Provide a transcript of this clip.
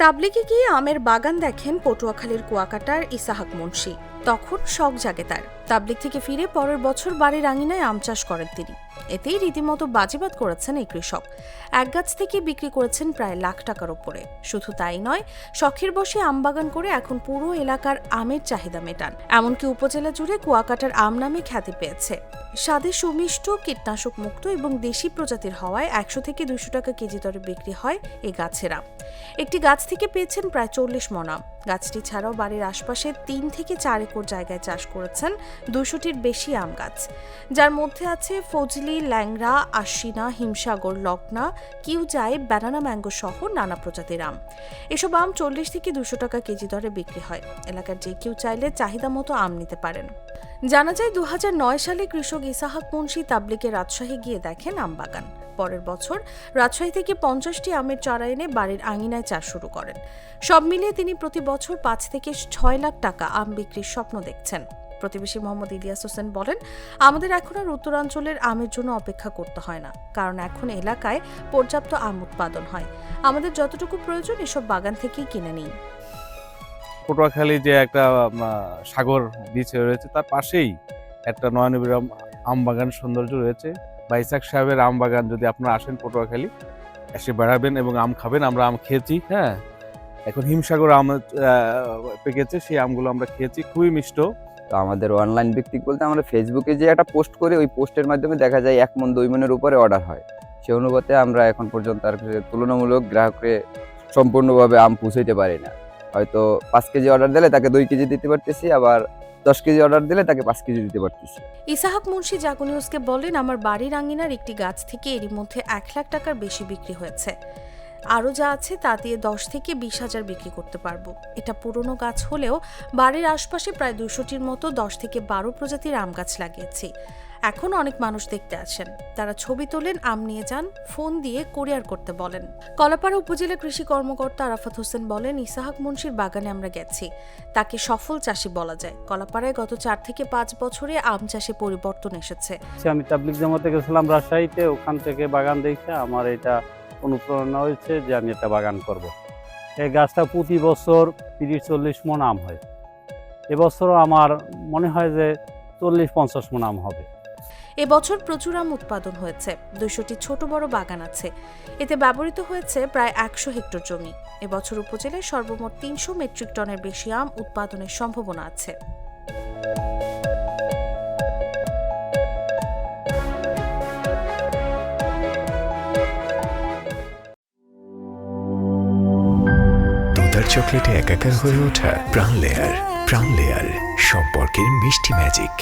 তাবলিগে গিয়ে আমের বাগান দেখেন পটুয়াখালীর কুয়াকাটার ইসাহাক মুন্সি। তখন শখ জাগে তার। তাবলিগ থেকে ফিরে পরের বছর বাড়ির আঙিনায় আম চাষ করেন তিনি। এতেই রীতিমতো বাজিবাদ করেছেন এই কৃষক। এক গাছ থেকে বিক্রি করেছেন প্রায় লাখ টাকার উপরে। শুধু তাই নয়, শখের বসে আম বাগান করে এখন পুরো এলাকার আমের চাহিদা মেটান। এমনকি উপজেলা জুড়ে কুয়াকাটার আম নামে খ্যাতি পেয়েছে। স্বাদে সুমিষ্ট, কীটনাশক মুক্ত এবং দেশি প্রজাতির হওয়ায় 100 থেকে 200 টাকা কেজি দরে বিক্রি হয় এই গাছের আম। একটি গাছ থেকে পেয়েছেন প্রায় 40 মণ আম। গাছটি ছাড়াও বাড়ির আশপাশে 3 থেকে 4 একর জায়গায় চাষ করেছেন 200টির বেশি আম গাছ, যার মধ্যে আছে ফজলি, ল্যাংড়া, আশ্বিনা, হিমসাগর, লগ্না, কিউজাই, ব্যানানা ম্যাঙ্গো সহ নানা প্রজাতির আম। এসব আম 40 থেকে 200 টাকা কেজি দরে বিক্রি হয়। এলাকার যে কেউ চাইলে চাহিদা মতো আম নিতে পারেন। জানা যায় 2009 সালে কৃষক ইসাহাক মুন্সি তাবলিগে রাজশাহী গিয়ে দেখেন আম বাগান। পরের বছর রাজশাহী থেকে 50টি আমের চারা এনে বাড়ির আঙিনায় চাষ শুরু করেন। সব মিলিয়ে তিনি প্রতি বছর 5 থেকে 6 লাখ টাকা আম বিক্রির স্বপ্ন দেখছেন। প্রতিবেশী মোহাম্মদ ইলিয়াস হোসেন বলেন, আমাদের এখন আর উত্তরাঞ্চলের আমের জন্য অপেক্ষা করতে হয় না, কারণ এখন এলাকায় পর্যাপ্ত আম উৎপাদন হয়। আমাদের যতটুকু প্রয়োজন এসব বাগান থেকেই কিনে নিই। পটুয়াখালী যে একটা সাগর বিচ রয়েছে, তার পাশেই একটা নয়নবিরাম আম বাগান সৌন্দর্য রয়েছে। বা ইসাক সাহেবের আম বাগান, যদি আপনারা আসেন পটুয়াখালী, এসে বেড়াবেন এবং আম খাবেন। আমরা আম খেয়েছি, হ্যাঁ, এখন হিমসাগর আম পেকেছে, সেই আমগুলো আমরা খেয়েছি, খুবই মিষ্ট। তো আমাদের অনলাইন বিক্রি বলতে আমরা ফেসবুকে যে একটা পোস্ট করি, ওই পোস্টের মাধ্যমে দেখা যায় 1 মণ 2 মণের উপরে অর্ডার হয়। সেই অনুপাতে আমরা এখন পর্যন্ত আর তুলনামূলক গ্রাহককে সম্পূর্ণভাবে আম পৌঁছাইতে পারি না। হয়তো 5 কেজি অর্ডার দিলে তাকে 2 কেজি দিতে পারতেছি, আবার 10 কেজি অর্ডার দিলে তাকে 5 কেজি দিতে পারতেছি। ইসাহাক মুন্সি জাগো নিউজকে বলেন, আমার বাড়ির আঙিনার একটি গাছ থেকে এরই মধ্যে 1 লাখ টাকার বেশি বিক্রি হয়েছে। আরও যা আছে তা দিয়ে 10 থেকে 20 হাজার বিক্রি করতে পারবো। এটা পুরনো গাছ হলেও বাড়ির আশপাশে প্রায় 200টির মতো 10 থেকে 12 প্রজাতির আম গাছ লাগিয়েছি। এখন অনেক মানুষ দেখতে আসেন, তারা ছবি তোলেন, আম নিয়ে যান, ফোন দিয়ে কুরিয়ার করতে বলেন। কলাপাড়া উপজেলা কৃষি কর্মকর্তা আরাফাত হোসেন বলেন, ইসাহাক মুন্সির বাগানে আমরা গেছি, তাকে সফল চাষি বলা যায়। কলাপাড়ায় গত 4 থেকে 5 বছরে আম চাষে পরিবর্তন এসেছে। আমি তাবলিগ জামাতে গেছিলাম রাজশাহীতে, ওখান থেকে বাগান দেখে আমার এটা অনুপ্রেরণা হয়েছে যে আমি একটা বাগান করব। এই গাছটা প্রতি বছর 30-40 মণ আম হয়। এবছরও আমার মনে হয় যে 40-50 মণ আম হবে। এবছর প্রচুর আম উৎপাদন হয়েছে। 200টি ছোট বড় বাগান আছে। এতে ব্যবহৃত হয়েছে প্রায় 100 হেক্টর জমি। এবছর উপজেলায় সর্বমোট 300 মেট্রিক টনের বেশি আম উৎপাদনের সম্ভাবনা আছে। দুধার চকলেটে একাকার হয়ে ওঠা প্রাণ লেয়ার সম্পর্কের মিষ্টি ম্যাজিক।